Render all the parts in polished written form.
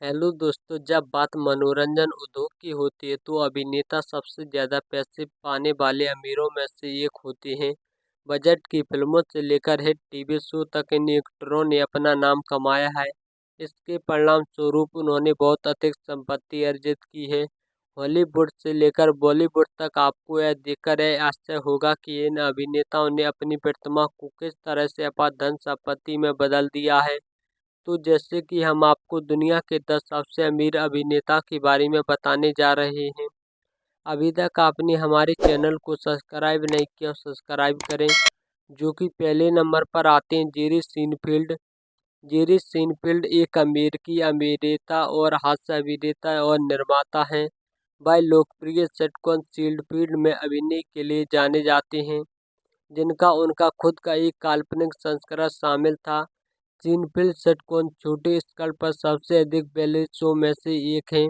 Hello दोस्तों, जब बात मनोरंजन उद्योग की होती है तो अभिनेता सबसे ज़्यादा पैसे पाने वाले अमीरों में से एक होते हैं। बजट की फिल्मों से लेकर हिट टीवी शो तक इन एक्टरों ने अपना नाम कमाया है। इसके परिणाम स्वरूप उन्होंने बहुत अधिक संपत्ति अर्जित की है। हॉलीवुड से लेकर बॉलीवुड तक आपको यह देखकर यह आश्चर्य होगा कि इन अभिनेताओं ने अपनी प्रतिमा को किस तरह से अपार संपत्ति में बदल दिया है। तो जैसे कि हम आपको दुनिया के 10 सबसे अमीर अभिनेता के बारे में बताने जा रहे हैं। अभी तक आपने हमारे चैनल को सब्सक्राइब नहीं किया, सब्सक्राइब करें। जो कि पहले नंबर पर आते हैं जेरी सीनफील्ड। जेरी सीनफील्ड एक अमेरिकी अभिनेता और हास्य अभिनेता और निर्माता हैं। वह लोकप्रिय सिटकॉम सीनफील्ड में अभिनय के लिए जाने जाते हैं, जिनका उनका खुद का एक काल्पनिक संस्करण शामिल था। सीनफील्ड सिटकॉम छोटे स्केल पर सबसे अधिक बेले शो में से एक है।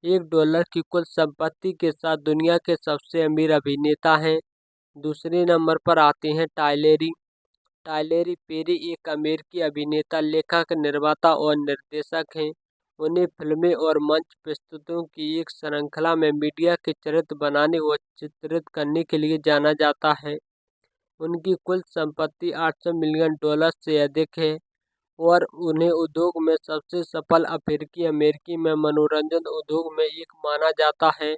$1 की कुल संपत्ति के साथ दुनिया के सबसे अमीर अभिनेता हैं। दूसरे नंबर पर आते हैं टायलेरी। टायलेरी पेरी एक अमेरिकी अभिनेता, लेखक, निर्माता और निर्देशक हैं। उन्हें फिल्में और मंच प्रस्तुतियों की एक श्रृंखला में मीडिया के चरित्र बनाने और चित्रित करने के लिए जाना जाता है। उनकी कुल संपत्ति $800 मिलियन से अधिक है और उन्हें उद्योग में सबसे सफल अफ्रीकी अमेरिकी में मनोरंजन उद्योग में एक माना जाता है।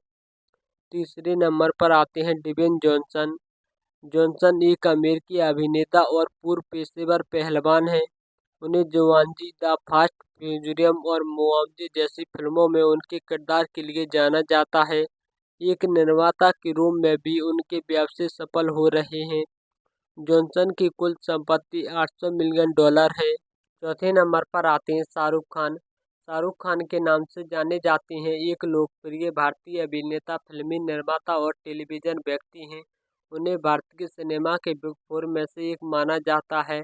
तीसरे नंबर पर आते हैं डिवेन जॉनसन। जॉनसन एक अमेरिकी अभिनेता और पूर्व पेशेवर पहलवान हैं। उन्हें जुमांजी, द फास्ट फ्यूरियस और मुआवजे जैसी फिल्मों में उनके किरदार के लिए जाना जाता है। एक निर्माता के रूप में भी उनके व्यवसाय सफल हो रहे हैं। जॉनसन की कुल संपत्ति $800 मिलियन है। चौथे नंबर पर आते हैं शाहरुख खान। शाहरुख खान के नाम से जाने जाते हैं एक लोकप्रिय भारतीय अभिनेता, फिल्मी निर्माता और टेलीविजन व्यक्ति हैं। उन्हें भारतीय सिनेमा के बिग फोर में से एक माना जाता है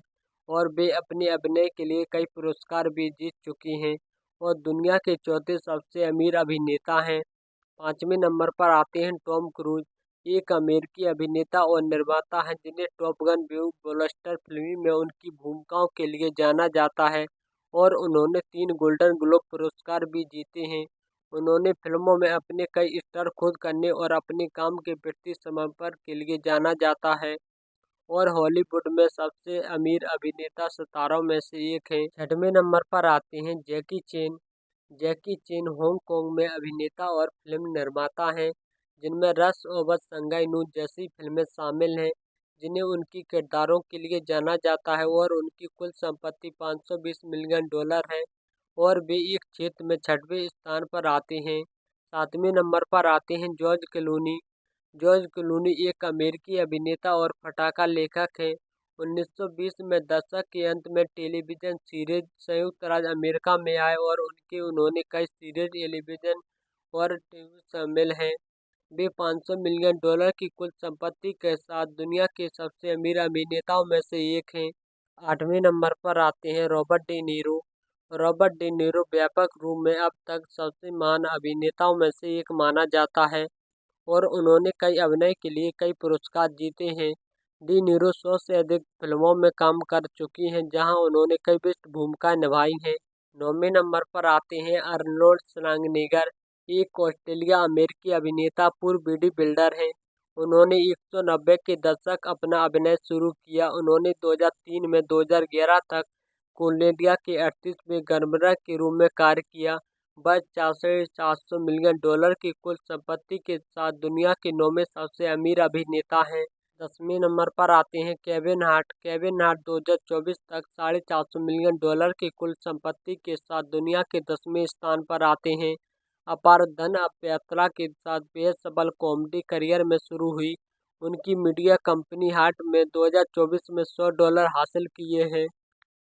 और वे अपने अभिनय के लिए कई पुरस्कार भी जीत चुके हैं और दुनिया के चौथे सबसे अमीर अभिनेता हैं। पाँचवें नंबर पर आते हैं टॉम क्रूज। एक अमेरिकी अभिनेता और निर्माता हैं जिन्हें टॉप गन, ब्लॉकबस्टर फिल्म में उनकी भूमिकाओं के लिए जाना जाता है और उन्होंने 3 गोल्डन ग्लोब पुरस्कार भी जीते हैं। उन्होंने फिल्मों में अपने कई स्टार खुद करने और अपने काम के प्रति समर्पण के लिए जाना जाता है और हॉलीवुड में सबसे अमीर अभिनेता सितारों में से एक हैं। छठवें नंबर पर आते हैं जैकी चेन। जैकी चेन हांगकांग में अभिनेता और फिल्म निर्माता हैं, जिनमें रश और शंघाई नू जैसी फिल्में शामिल हैं, जिन्हें उनकी किरदारों के लिए जाना जाता है और उनकी कुल संपत्ति $520 मिलियन है और वे एक क्षेत्र में छठवें स्थान पर आते हैं। सातवें नंबर पर आते हैं जॉर्ज क्लूनी। जॉर्ज क्लूनी एक अमेरिकी अभिनेता और पटाखा लेखक हैं। 1920 में दशक के अंत में टेलीविजन सीरीज संयुक्त राज्य अमेरिका में आए और उन्होंने कई सीरीज, टेलीविजन और टीवी शामिल हैं। वे $500 मिलियन की कुल संपत्ति के साथ दुनिया के सबसे अमीर अभिनेताओं में से एक हैं। आठवें नंबर पर आते हैं Robert De Niro. Robert De Niro व्यापक रूप में अब तक सबसे महान अभिनेताओं में से एक माना जाता है और उन्होंने कई अभिनय के लिए कई पुरस्कार जीते हैं। डी नीरो 100 से अधिक फिल्मों में काम कर चुकी हैं, जहां उन्होंने कई विशिष्ट भूमिकाएं निभाई हैं। 9वें नंबर पर आते हैं अर्नोल्ड श्वार्ज़नेगर। एक ऑस्ट्रेलिया अमेरिकी अभिनेता, पूर्व बॉडी बिल्डर हैं। उन्होंने 1990 के दशक अपना अभिनय शुरू किया। उन्होंने 2003 में 2011 तक कोलंबिया के 38वें गवर्नर के रूप में कार्य किया। वह $400 मिलियन की कुल संपत्ति के साथ दुनिया के 9वें सबसे अमीर अभिनेता हैं। 10वें नंबर पर आते हैं केविन हार्ट। केविन हार्ट 2024 तक $450 मिलियन की कुल संपत्ति के साथ दुनिया के 10वें स्थान पर आते हैं। अपार धन यात्रा के साथ बेहद सफल कॉमेडी करियर में शुरू हुई। उनकी मीडिया कंपनी हार्ट में 2024 में $100 हासिल किए हैं।